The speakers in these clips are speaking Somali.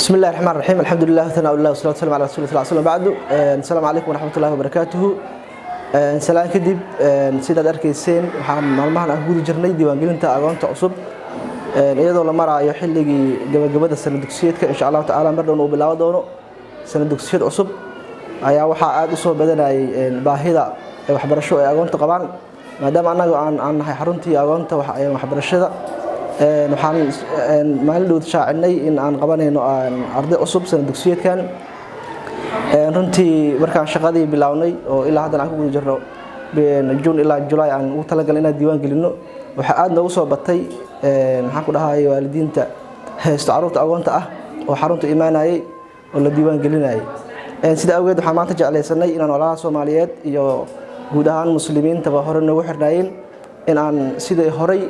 بسم الله الرحمن الرحيم الحمد لله ثناء الله والصلاة والسلام على رسول الله صلى الله عليه وسلم بعد السلام عليكم ورحمة الله وبركاته سلام كدب سيدة أركيسين معلومات عن جود جرني ديوان قلنا أقوام تعصب iyadoo la marayo xilligii gabagabada sanad dugsiyeedka insha Allah ta'ala mar dhow bilaaw doono sanad dugsiyeed cusub ayaa waxa aad u soo badanayay baahida waxbarasho ee aqoonta qabaan maadaama anagu aan nahay xaruntii aqoonta waxbarashada waxaan maalin dhow shaacinay in aan qabanayno arday cusub sanad dugsiyeedkan runtii markaan shaqadii bilawnay oo ilaa hadda aan ku guda jirno June ilaa July aan ugu talagalay inaan diiwaan gelino waxa aad noogu soo batay maxaan ku dhahay waalidiinta heesto caruurta aqoonta ah oo xarunta iimaanayay oo la diiwaan gelinayay sida awgeed waxaan maanta jeclaysanay inaan walaalaha Soomaaliyeed iyo guud ahaan muslimiinta hore noogu xirnaayeen in aan sidii horay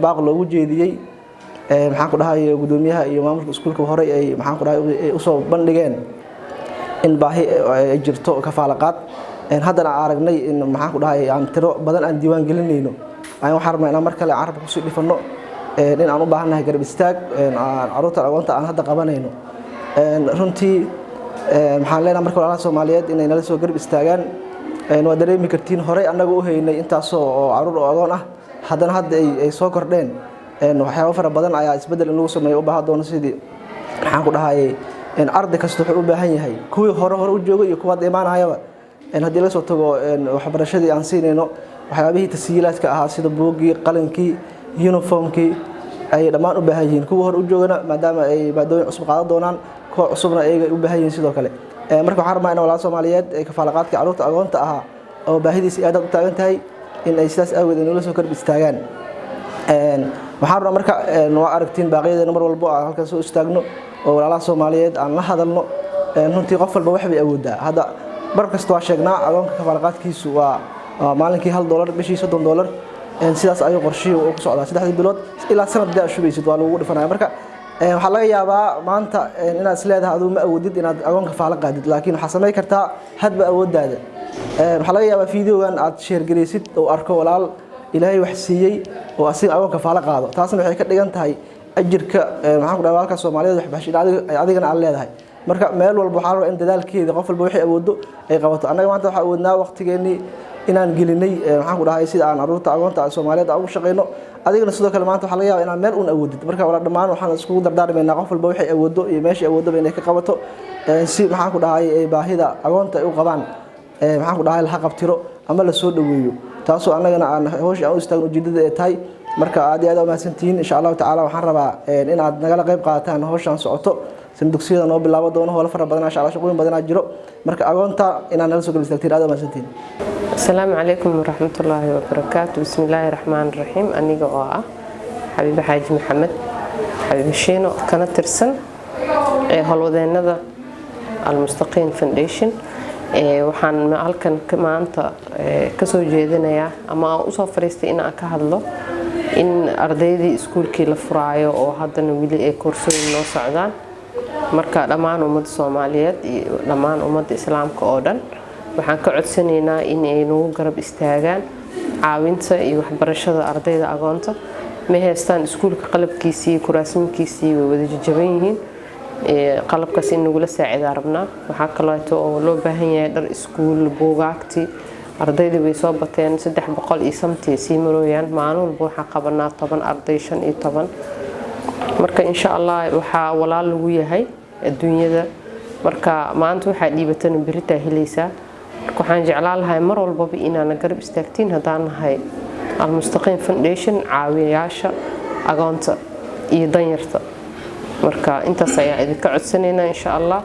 baaq loogu jeediyay maxaan ku dhahay gudoomiyaha iyo maamulka iskuulka horay ay maxaan ku dhahay u soo bandhigeen in baahi ay jirto kafaalaqaad haddana aragnay in maxaan ku dhahay aan tiro badan aan diiwaan gelinayno ayaan waxaan rabnaa inaan mar kale carabka ku sii dhifano in aan u baahanahay garab istaag caruurta aqoonta aan hadda qabanayno runtii maxaan leenahay marka walaalaha Soomaaliyeed inay nala soo garab istaagaan waa dareemi kartiin horay anagu u haynay intaas oo caruur oo aqoon ah haddana hadda ay soo kordheen waxyaabo fara badan ayaa isbedel in lagu sameeyo u baahan doono sidii maxaan ku dhahay arday kasta wuxuu u baahan yahay kuwii hore u joogay iyo kuwa imaanayaba haddii la soo tago waxbarashadii aan siinayno waxyaabihii tashiilaadka ahaa sida buugii qalinkii uniformkii ay dhammaan u baahan yihiin kuwa hore u joogana maadaama ay maadooyin cusub qaadan doonaan kuwa cusubna ay u baahan yihiin sidoo kale marka waxaan rabnaa in walaalaha Soomaaliyeed ay kafaalaqaadka caruurta aqoonta ahaa oo baahidiisa aad u taagan tahay in ay sidaas awgeed in la soo garab istaagaan waxaan rabnaa marka waa aragtiin baaqyadeena mar walba aan halkaas soo istaagno oo walaalaha Soomaaliyeed aan la hadalno runtii qof walba wax bay awoodaa hadda bar kasta waa sheegnaa aqoonka kafaalaqaadkiisu waa maalinkii $1 bishii $30 sidaas ayuu qorshihi uu ku socdaa 3 bilood ilaa sanad daa shubaysid waa lagu dhifanayaa marka waxa laga yaabaa maanta inaad isleedahay aduu ma awoodid inaad aqoon kafaala qaadid laakiin waxa sameey kartaa hadba awoodaada waxa laga yaabaa fiidiyogan aad share gareysid oo arko walaal Ilaahay wax siiyay oo asiga aqoon kafaala qaado taasna waxay ka dhigan tahay ajirka maxaan ku dhahay walaalka Soomaaliyeed wax baxshin adigana aan leedahay marka meel walba waxa rabaa in dadaalkeeda qof walba wixii awoodo ay qabato anaga maanta waxa awoodnaa waqtigeeni inaan gelinay waxaan ku dhahay sida aan caruurta aqoonta Soomaaliyeed ugu shaqeyno adigana sidoo kale maanta waxa laga yaabaa inaan meel uun awoodid marka wala dhamaan waxaan isku dardaarmaynaa qof walba wixii awoodo iyo meeshii awoodo inay ka qabato si maxaan ku dhahay baahida aqoonta ay u qabaan maxaan ku dhahay la qabtiro ama la soo dhaweeyo taasoo anagana aan hawsha aan u istaagno ujeedada ay tahay marka aad iyo aad u mahadsantihiin insha Allah ta'ala waxaan rabaa in aad nagala qayb qaadataan hawshan socoto sanad dugsiyada noo bilaabo doono hawlo fara badan insha Allah shaqooyin badan jiro marka aqoonta inaan nala soo galbistaagtiin aad u mahadsantihiin السلام عليكم ورحمة الله وبركاته بسم الله الرحمن الرحيم أنيقا حبيب حاج محمد حبيب الشينو كانت ترسل هالوذين هذا المستقيم فانديشن waxaan halkan maanta ka soo jeedinayaa ama u soo fariistay in aan ka hadlo in ardaydii iskuulkii la furaayo oo haddana wili ay koorsooyin noo socdaan marka dhammaan ummadda Soomaaliyeed iyo dhammaan ummadda Islaamka oo dhan waxaan ka codsanaynaa in ay nagu garab istaagaan caawinta iyo waxbarashada ardayda aqoonta ma haystaan iskuulka qalabkiisii kuraasminkiisii way wada jaban yihiin qalabkaas in nagu la saacidaa rabnaa waxa kale oo loo baahan yahay dhar iskuul buugaagti ardayda way soo bateen 300 iyo something si marooyaan maalin walba waxa qabanaa 10 arday 15 marka insha Allah waxa walaal lagu yahay adduunyada marka maanta waxa dhiibatan birita helaysa waxaan jeclaan lahaa mar walba inaan garab istaagtiin hadaan nahay al-Mustaqim Foundation caawiyaasha aqoonta iyo danyarta marka intaas ayaa idinka codsanaynaa insha Allah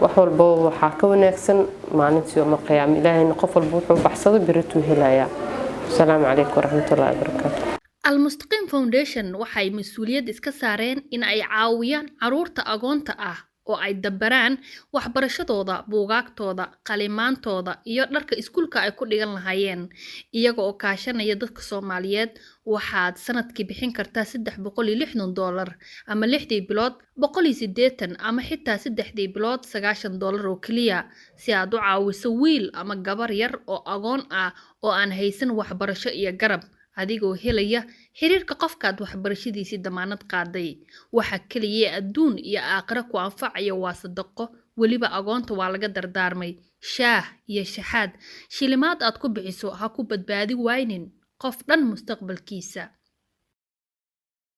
wax walba waxa ka wanaagsan maalintii oo qiyaam Ilaahay qof walba wuxuu baxsado biritu helaya assalaamu alaykum warahmatullaahi wabarakaatuh al-Mustaqim Foundation waxay mas'uuliyad iska saareen in ay caawiyaan caruurta aqoonta ah oo ay dabaraan waxbarashadooda buugaagtooda qalimaantooda iyo dharka iskuulka ay ku dhigan lahaayeen iyaga oo kaashanaya dadka Soomaaliyeed waxaad sanadkii bixin kartaa $360 ama 6 bilood 180 ama xitaa 3 bilood $90 oo kaliya si aad u caawiso wiil ama gabar yar oo aqoon ah oo aan haysan waxbarasho iyo garab adigoo helaya xiriirka qofkaad waxbarashadiisii damaanad qaaday. Waxa kaliya adduun iyo aakhira ku anfacaya waa sadaqo, weliba agoonta waa laga dardaarmay. Shaah iyo shaxaad shilimaad aad ku bixiso ha ku badbaadi waynin qof dhan mustaqbalkiisa.